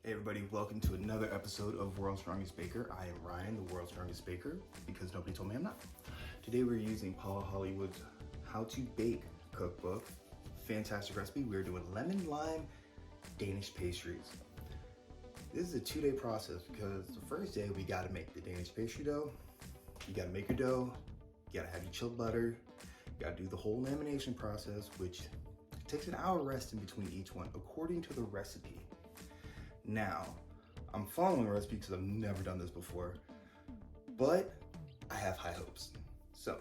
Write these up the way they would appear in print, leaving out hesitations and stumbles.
Hey everybody, welcome to another episode of World's Strongest Baker. I am Ryan, the World's Strongest Baker, because nobody told me I'm not. Today we're using Paula Hollywood's How to Bake cookbook. Fantastic recipe. We're doing lemon lime Danish pastries. This is a 2-day process because the first day we gotta make the Danish pastry dough. You gotta make your dough, you gotta have your chilled butter, you gotta do the whole lamination process, which takes an hour rest in between each one according to the recipe. Now, I'm following a recipe because I've never done this before, but I have high hopes. So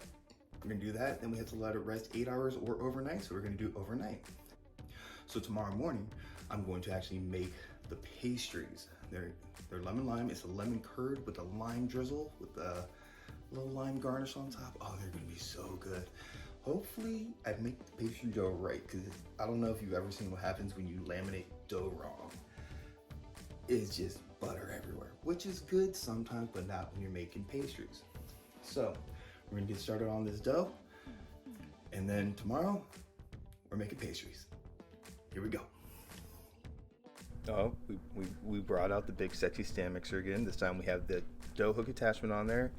we're gonna do that, then we have to let it rest 8 hours or overnight, so we're gonna do overnight. So tomorrow morning, I'm going to actually make the pastries. They're lemon lime. It's a lemon curd with a lime drizzle with a little lime garnish on top. Oh, they're gonna be so good. Hopefully I make the pastry dough right, because I don't know if you've ever seen what happens when you laminate dough wrong. It's just butter everywhere, which is good sometimes, but not when you're making pastries. So we're gonna get started on this dough, and then tomorrow we're making pastries. Here we go. Oh, we brought out the big sexy stand mixer again. This time we have the dough hook attachment on there.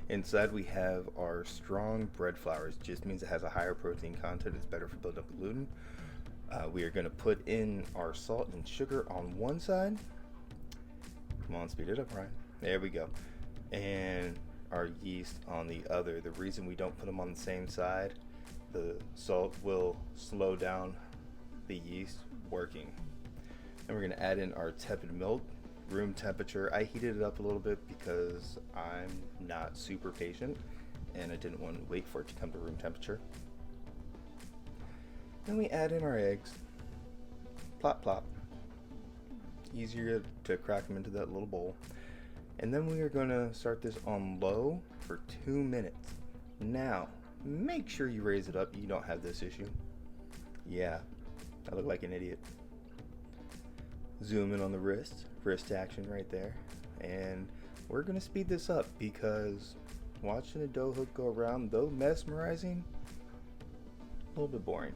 Inside we have our strong bread flour. It just means it has a higher protein content. It's better for building up the gluten. We are gonna put in our salt and sugar on one side. Come on, speed it up, Ryan. There we go. And our yeast on the other. The reason we don't put them on the same side, the salt will slow down the yeast working. And we're gonna add in our tepid milk, room temperature. I heated it up a little bit because I'm not super patient and I didn't want to wait for it to come to room temperature. Then we add in our eggs. Plop, plop. Easier to crack them into that little bowl. And then we are going to start this on low for 2 minutes. Now, make sure you raise it up. You don't have this issue. Yeah, I look like an idiot. Zoom in on the wrist action right there. And we're going to speed this up because watching a dough hook go around, though mesmerizing, a little bit boring.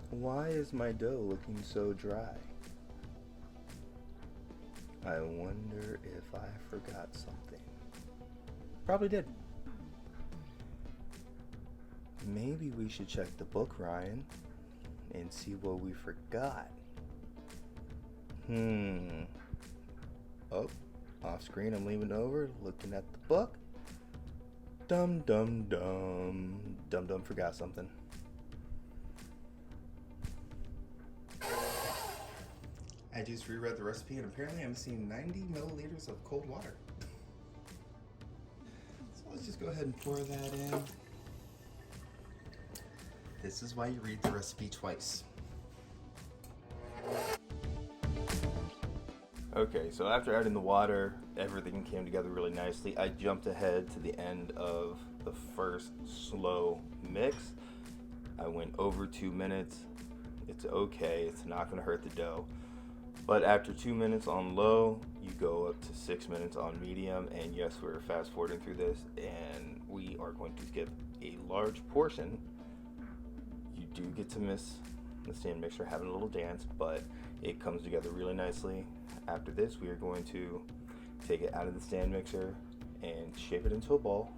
Why is my dough looking so dry? I wonder if I forgot something. Probably did. Maybe we should check the book, Ryan, and see what we forgot. Oh, off screen, I'm leaning over, looking at the book. Dum dum dum. Dum dum forgot something. I just reread the recipe and apparently I'm seeing 90 milliliters of cold water. So let's just go ahead and pour that in. This is why you read the recipe twice. Okay, so after adding the water, everything came together really nicely. I jumped ahead to the end of the first slow mix. I went over 2 minutes. It's okay, it's not gonna hurt the dough. But after 2 minutes on low, you go up to 6 minutes on medium. And yes, we're fast forwarding through this and we are going to skip a large portion. You do get to miss the stand mixer having a little dance, but it comes together really nicely. After this, we are going to take it out of the stand mixer and shape it into a ball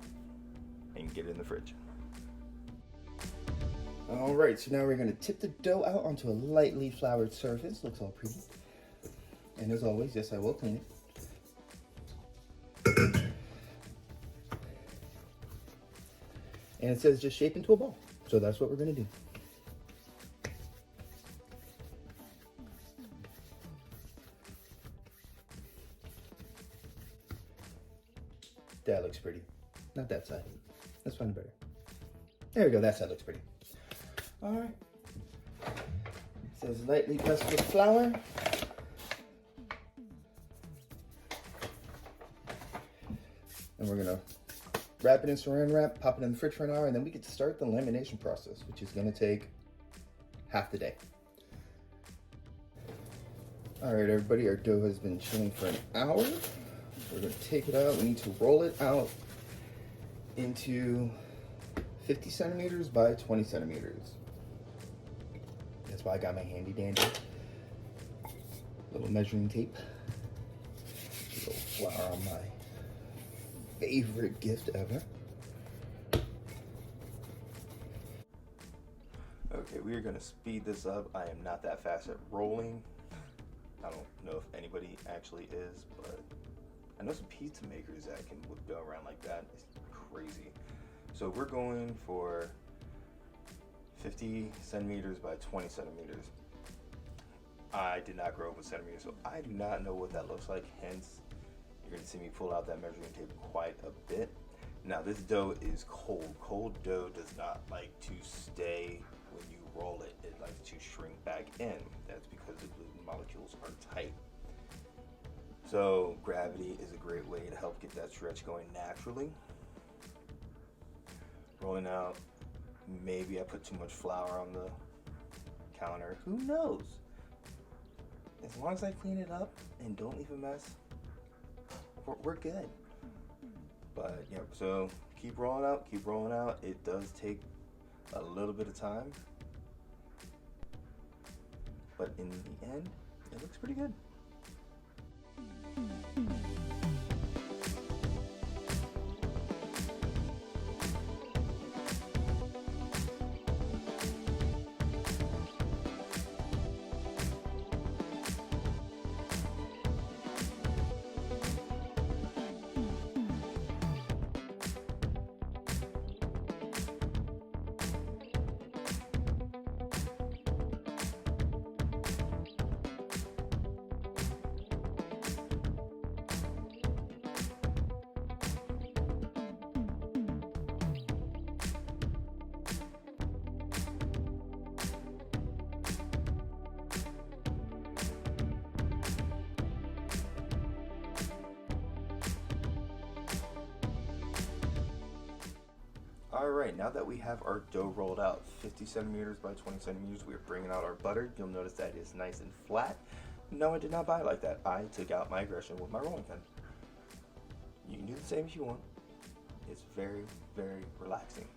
and get it in the fridge. All right, so now we're gonna tip the dough out onto a lightly floured surface. Looks all pretty. And as always, yes, I will clean it. And it says just shape into a ball. So that's what we're gonna do. That looks pretty. Not that side. That's fine better. There we go, that side looks pretty. All right. It says lightly pressed with flour. And we're gonna wrap it in saran wrap, pop it in the fridge for an hour, and then we get to start the lamination process, which is gonna take half the day. All right, everybody, our dough has been chilling for an hour. We're gonna take it out. We need to roll it out into 50 centimeters by 20 centimeters. That's why I got my handy dandy little measuring tape. Little flour on my favorite gift ever. Okay, we are gonna speed this up. I am not that fast at rolling. I don't know if anybody actually is, but I know some pizza makers that can whip dough around like that. It's crazy. So we're going for 50 centimeters by 20 centimeters. I did not grow up with centimeters, so I do not know what that looks like. Hence, you're gonna see me pull out that measuring tape quite a bit. Now this dough is cold. Cold dough does not like to stay when you roll it. It likes to shrink back in. That's because the gluten molecules are tight. So gravity is a great way to help get that stretch going naturally. Rolling out, maybe I put too much flour on the counter. Who knows? As long as I clean it up and don't leave a mess, we're good. But yeah, so keep rolling out, keep rolling out. It does take a little bit of time, but in the end, it looks pretty good. Alright, now that we have our dough rolled out 50 centimeters by 20 centimeters, we are bringing out our butter. You'll notice that it is nice and flat. No, I did not buy it like that. I took out my aggression with my rolling pin. You can do the same if you want. It's very, very relaxing.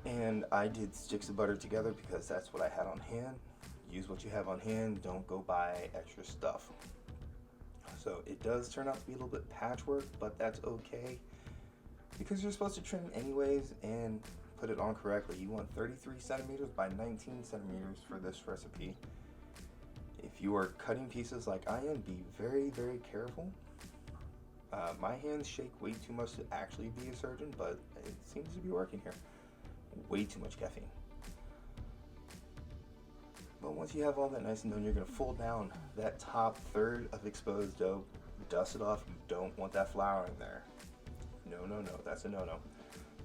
And I did sticks of butter together because that's what I had on hand. Use what you have on hand. Don't go buy extra stuff. So it does turn out to be a little bit patchwork, but that's okay, because you're supposed to trim anyways and put it on correctly. You want 33 centimeters by 19 centimeters for this recipe. If you are cutting pieces like I am, be very, very careful. My hands shake way too much to actually be a surgeon, but it seems to be working here. Way too much caffeine. But once you have all that nice and done, you're gonna fold down that top third of exposed dough, dust it off. You don't want that flour in there. No, no, no, that's a no-no.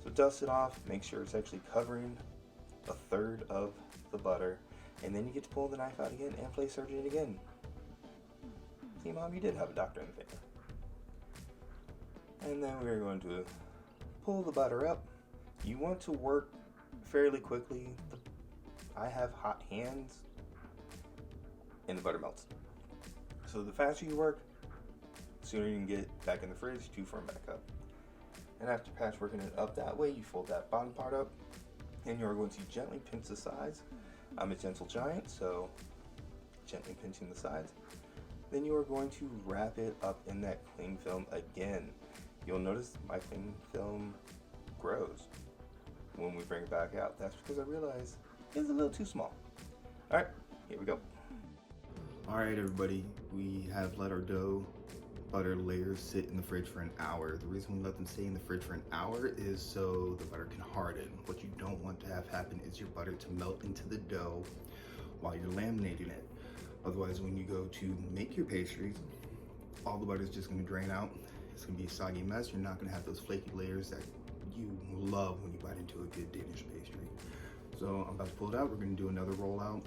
So dust it off, make sure it's actually covering a third of the butter, and then you get to pull the knife out again and play surgeon again. See, Mom, you did have a doctor in the family. And then we're going to pull the butter up. You want to work fairly quickly. I have hot hands, and the butter melts. So the faster you work, the sooner you can get it back in the fridge to firm back up. And after patchworking it up that way, you fold that bottom part up, and you're going to gently pinch the sides. I'm a gentle giant, so gently pinching the sides. Then you are going to wrap it up in that cling film again. You'll notice my cling film grows when we bring it back out. That's because I realized it's a little too small. All right, here we go. All right, everybody, we have let our dough butter layers sit in the fridge for an hour. The reason we let them stay in the fridge for an hour is so the butter can harden. What you don't want to have happen is your butter to melt into the dough while you're laminating it. Otherwise, when you go to make your pastries, all the butter is just going to drain out. It's going to be a soggy mess. You're not going to have those flaky layers that you love when you bite into a good Danish pastry. So I'm about to pull it out. We're going to do another rollout,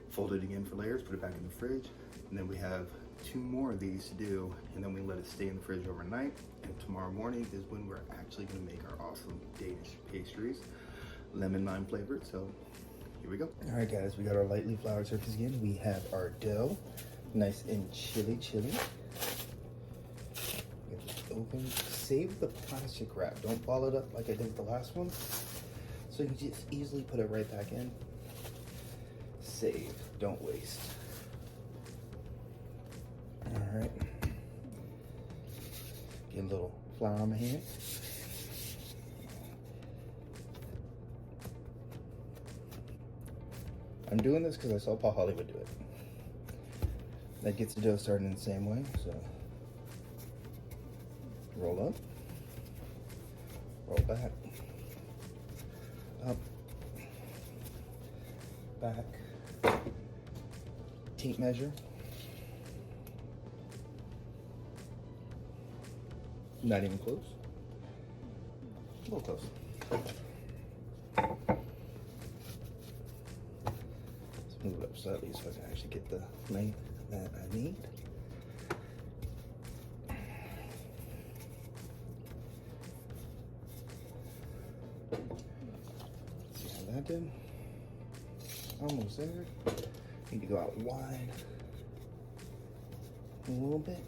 fold it again for layers, put it back in the fridge, and then we have 2 more of these to do, and then we let it stay in the fridge overnight, and tomorrow morning is when we're actually going to make our awesome Danish pastries, lemon lime flavored. So here we go. All right, guys, we got our lightly floured surface again. We have our dough, nice and chilly. Get this open, save the plastic wrap. Don't ball it up like I did with the last one. So you can just easily put it right back in. Save, don't waste. All right. Get a little flour on my hand. I'm doing this because I saw Paul Hollywood do it. That gets the dough started in the same way, so roll up, roll back, up, back, tape measure, not even close, a little close. Let's move it up slightly so I can actually get the length that I need. See how that did? Almost there. Need to go out wide a little bit.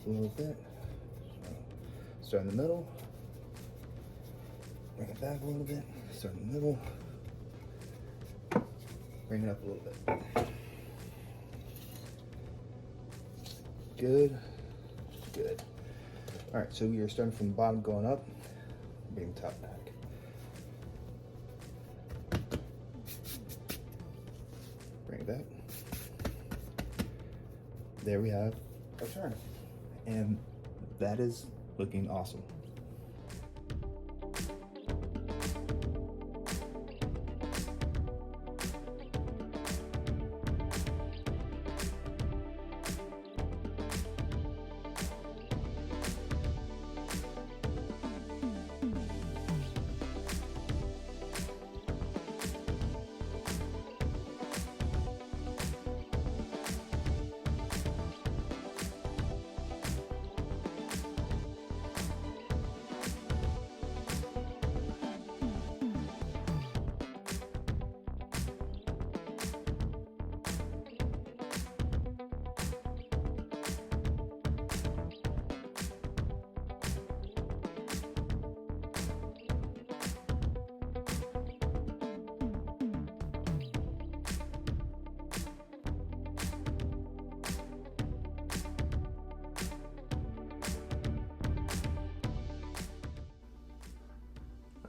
A little bit. So start in the middle. Bring it back a little bit. Start in the middle. Bring it up a little bit. Good, good. All right, so we are starting from the bottom going up, bring the top back. Bring it back. There we have our turn. And that is looking awesome.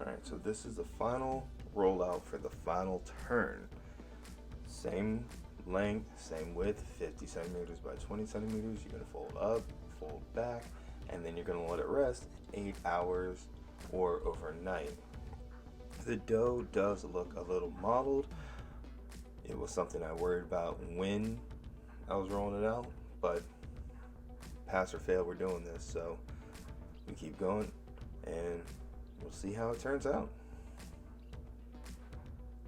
Alright, so this is the final rollout for the final turn. Same length, same width, 50 centimeters by 20 centimeters. You're going to fold up, fold back, and then you're going to let it rest 8 hours or overnight. The dough does look a little mottled. It was something I worried about when I was rolling it out, but pass or fail, we're doing this, so we keep going and we'll see how it turns out.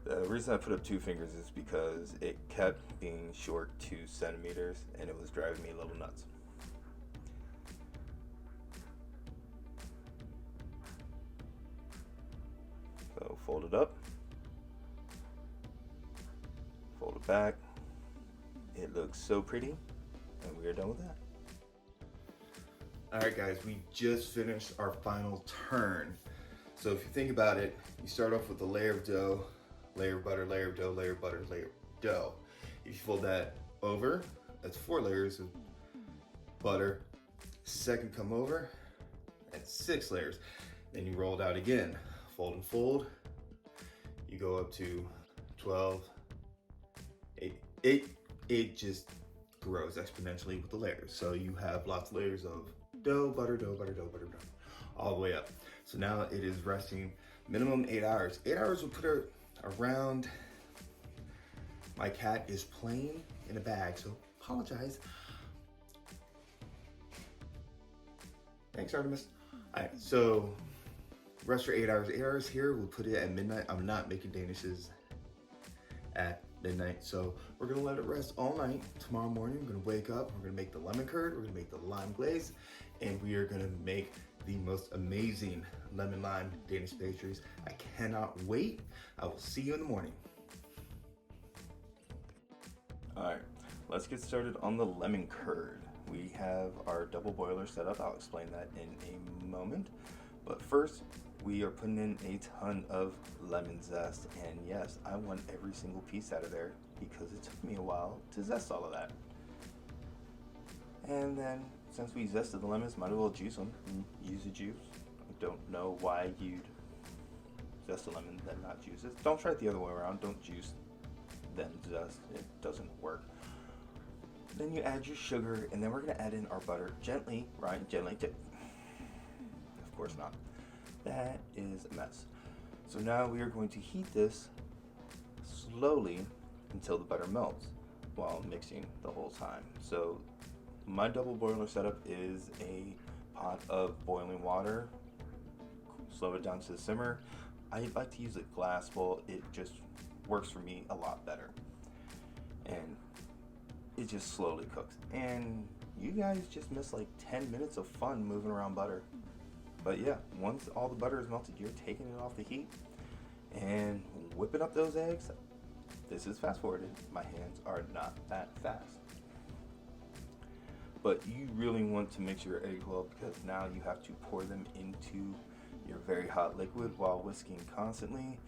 The reason I put up 2 fingers is because it kept being short 2 centimeters and it was driving me a little nuts. So fold it up, fold it back. It looks so pretty, and we are done with that. All right, guys, we just finished our final turn. So if you think about it, you start off with a layer of dough, layer of butter, layer of dough, layer of butter, layer of dough. If you fold that over, that's 4 layers of butter. Second come over, that's 6 layers. Then you roll it out again, fold and fold. You go up to 12, 8. It just grows exponentially with the layers. So you have lots of layers of dough, butter, dough, butter, dough, butter, dough, all the way up. So now it is resting minimum 8 hours. 8 hours will put her around, my cat is playing in a bag, so apologize. Thanks, Artemis. All right, so rest for 8 hours. 8 hours here, we'll put it at midnight. I'm not making danishes at midnight, so we're gonna let it rest all night. Tomorrow morning, we're gonna wake up, we're gonna make the lemon curd, we're gonna make the lime glaze, and we are gonna make the most amazing lemon lime Danish pastries. I cannot wait. I will see you in the morning. All right, let's get started on the lemon curd. we have our double boiler set up. I'll explain that in a moment. But first, we are putting in a ton of lemon zest. And yes, I want every single piece out of there because it took me a while to zest all of that. And then, since we zested the lemons, might as well juice them and use the juice. I don't know why you'd zest a lemon then not juice it. Don't try it the other way around. Don't juice then zest. It doesn't work. Then you add your sugar, and then we're going to add in our butter gently, right? Gently. Of course not. That is a mess. So now we are going to heat this slowly until the butter melts while mixing the whole time. So my double boiler setup is a pot of boiling water. Slow it down to the simmer. I like to use a glass bowl. It just works for me a lot better. And it just slowly cooks. And you guys just missed like 10 minutes of fun moving around butter. But yeah, once all the butter is melted, you're taking it off the heat and whipping up those eggs. This is fast forwarded. My hands are not that fast. But you really want to mix your eggs well because now you have to pour them into your very hot liquid while whisking constantly.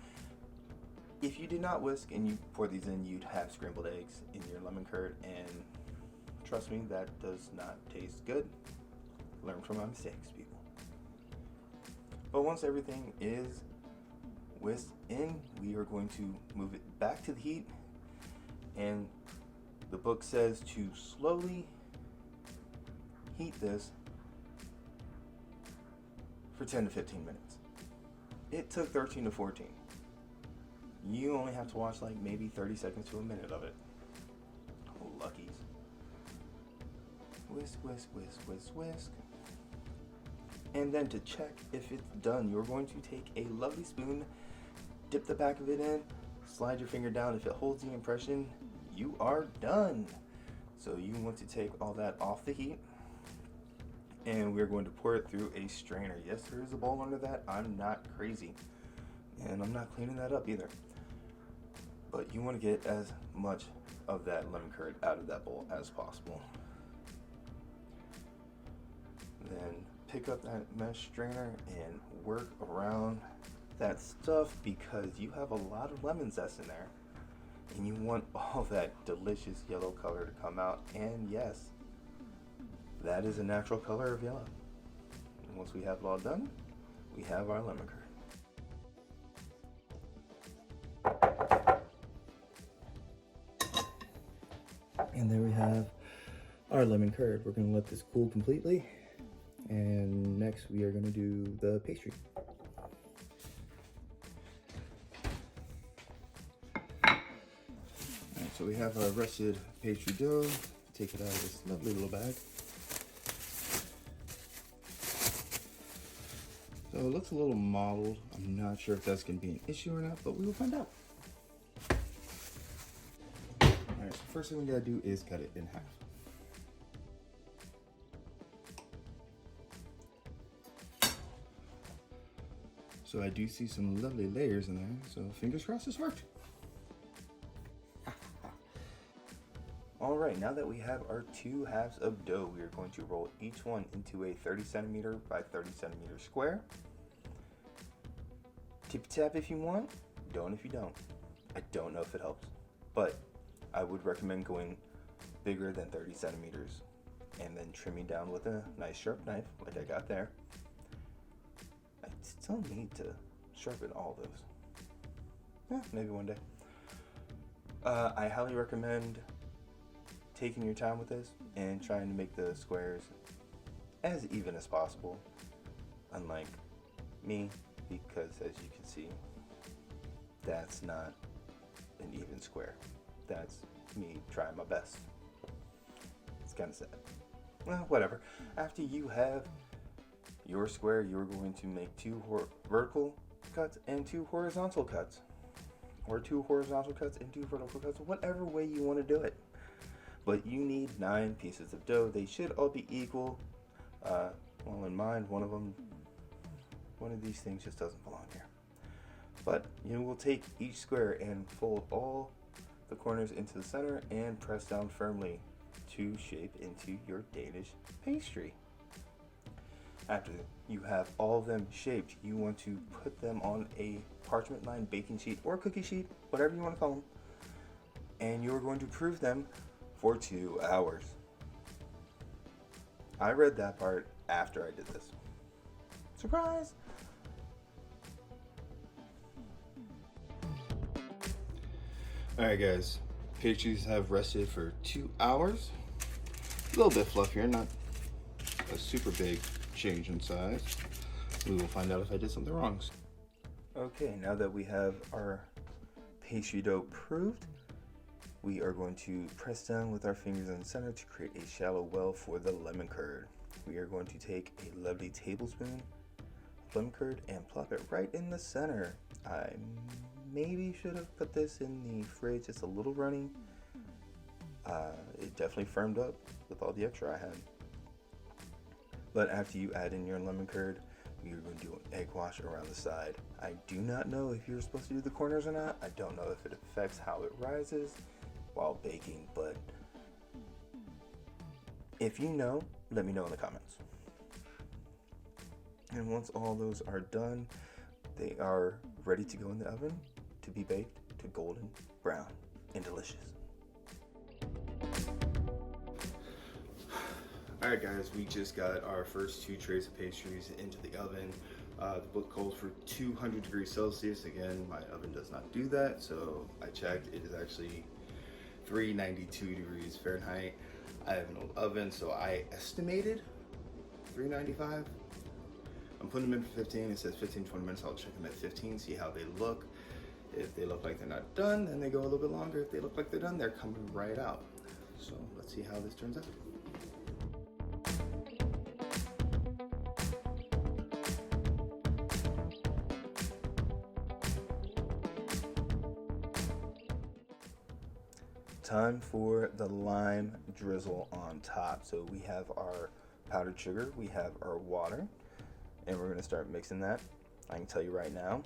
If you did not whisk and you pour these in, you'd have scrambled eggs in your lemon curd, and trust me, that does not taste good. Learn from my mistakes, people. But once everything is whisked in, we are going to move it back to the heat, and the book says to slowly heat this for 10 to 15 minutes. It took 13 to 14. You only have to watch like maybe 30 seconds to a minute of it. Luckies. Whisk, whisk, whisk, whisk, whisk. And then to check if it's done, you're going to take a lovely spoon, dip the back of it in, slide your finger down. If it holds the impression, you are done. So you want to take all that off the heat, and we're going to pour it through a strainer. Yes, there is a bowl under that. I'm not crazy, and I'm not cleaning that up either. But you want to get as much of that lemon curd out of that bowl as possible. Then pick up that mesh strainer and work around that stuff because you have a lot of lemon zest in there, and you want all that delicious yellow color to come out. And yes, that is a natural color of yellow. And once we have it all done, we have our lemon curd. And there we have our lemon curd. We're going to let this cool completely. And next we are going to do the pastry. Alright, so we have our rested pastry dough. Take it out of this lovely little bag. So it looks a little mottled. I'm not sure if that's going to be an issue or not, but we will find out. Alright, so first thing we gotta do is cut it in half. So I do see some lovely layers in there, so fingers crossed this worked. Alright, now that we have our two halves of dough, we are going to roll each one into a 30 centimeter by 30 centimeter square. Tippy tap if you want, don't if you don't. I don't know if it helps, but I would recommend going bigger than 30 centimeters and then trimming down with a nice sharp knife like I got there. I still need to sharpen all those. Maybe one day. I highly recommend taking your time with this and trying to make the squares as even as possible, unlike me, because as you can see, that's not an even square. That's me trying my best. It's kind of sad. Well, whatever. After you have your square, you're going to make two vertical cuts and two horizontal cuts, or two horizontal cuts and two vertical cuts, whatever way you want to do it. But you need 9 pieces of dough. They should all be equal. Well, in mine, one of these things just doesn't belong here. But you will take each square and fold all the corners into the center and press down firmly to shape into your Danish pastry. After you have all of them shaped, you want to put them on a parchment lined baking sheet or cookie sheet, whatever you want to call them, and you're going to proof them for 2 hours. I read that part after I did this. Surprise! Alright guys, pastries have rested for 2 hours. A little bit fluffier, not a super big change in size. We will find out if I did something wrong. Okay, now that we have our pastry dough proofed, we are going to press down with our fingers in the center to create a shallow well for the lemon curd. We are going to take a lovely tablespoon of lemon curd and plop it right in the center. I maybe should have put this in the fridge. It's a little runny. It definitely firmed up with all the extra I had. But after you add in your lemon curd, we are going to do an egg wash around the side. I do not know if you're supposed to do the corners or not. I don't know if it affects how it rises while baking, but if you know, let me know in the comments. And once all those are done, they are ready to go in the oven to be baked to golden brown and delicious. Alright guys, we just got our first 2 trays of pastries into the oven. The book calls for 200 degrees Celsius. Again, my oven does not do that, so I checked. It is actually 392 degrees Fahrenheit. I have an old oven, so I estimated 395. I'm putting them in for 15. It says 15-20 minutes. I'll check them at 15, see how they look. If they look like they're not done, then they go a little bit longer. If they look like they're done, they're coming right out. So let's see how this turns out. Time for the lime drizzle on top. So we have our powdered sugar, we have our water, and we're going to start mixing that. I can tell you right now,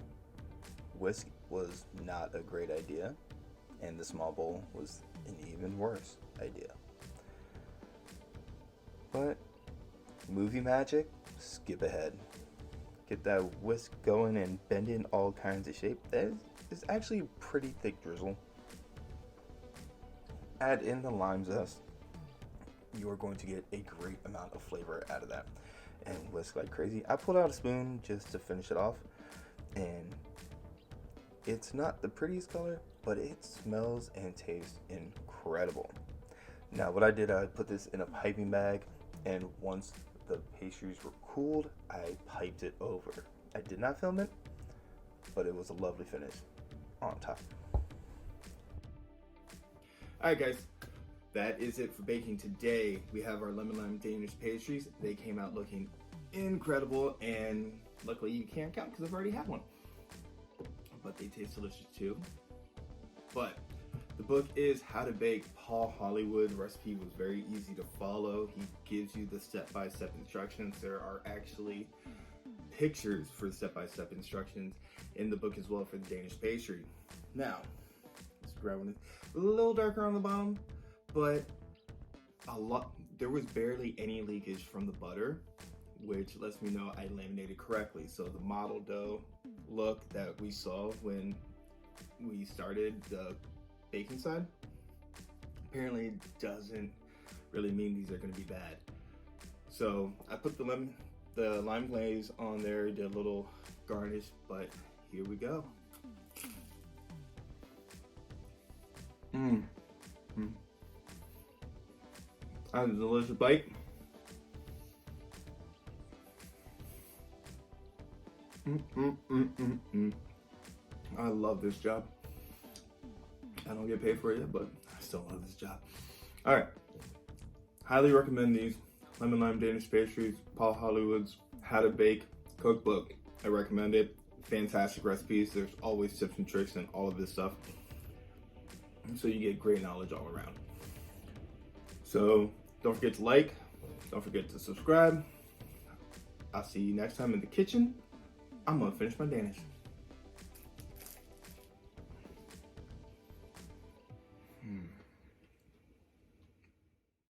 whisk was not a great idea, and the small bowl was an even worse idea. But movie magic, skip ahead. Get that whisk going and bend in all kinds of shape. That is actually a pretty thick drizzle. Add in the lime zest. You are going to get a great amount of flavor out of that. And whisk like crazy. I pulled out a spoon just to finish it off. And it's not the prettiest color, but it smells and tastes incredible. Now what I did, I put this in a piping bag, and once the pastries were cooled, I piped it over. I did not film it, but it was a lovely finish on top. Alright guys, that is it for baking today. We have our lemon lime Danish pastries. They came out looking incredible, and luckily you can't count because I've already had one. But they taste delicious too. But the book is How to Bake Paul Hollywood. The recipe was very easy to follow. He gives you the step-by-step instructions. There are actually pictures for the step-by-step instructions in the book as well for the Danish pastry. Now, let's grab one. A little darker on the bottom, but there was barely any leakage from the butter, which lets me know I laminated correctly. So the model dough look that we saw when we started the baking side apparently doesn't really mean these are going to be bad. So I put the lime glaze on there, did a little garnish, but here we go. That was a delicious bite. I love this job. I don't get paid for it yet, but I still love this job. All right, highly recommend these lemon lime Danish pastries, Paul Hollywood's How to Bake cookbook. I recommend it. Fantastic recipes. There's always tips and tricks and all of this stuff, so you get great knowledge all around. So don't forget to like, don't forget to subscribe. I'll see you next time in the kitchen. I'm gonna finish my Danish.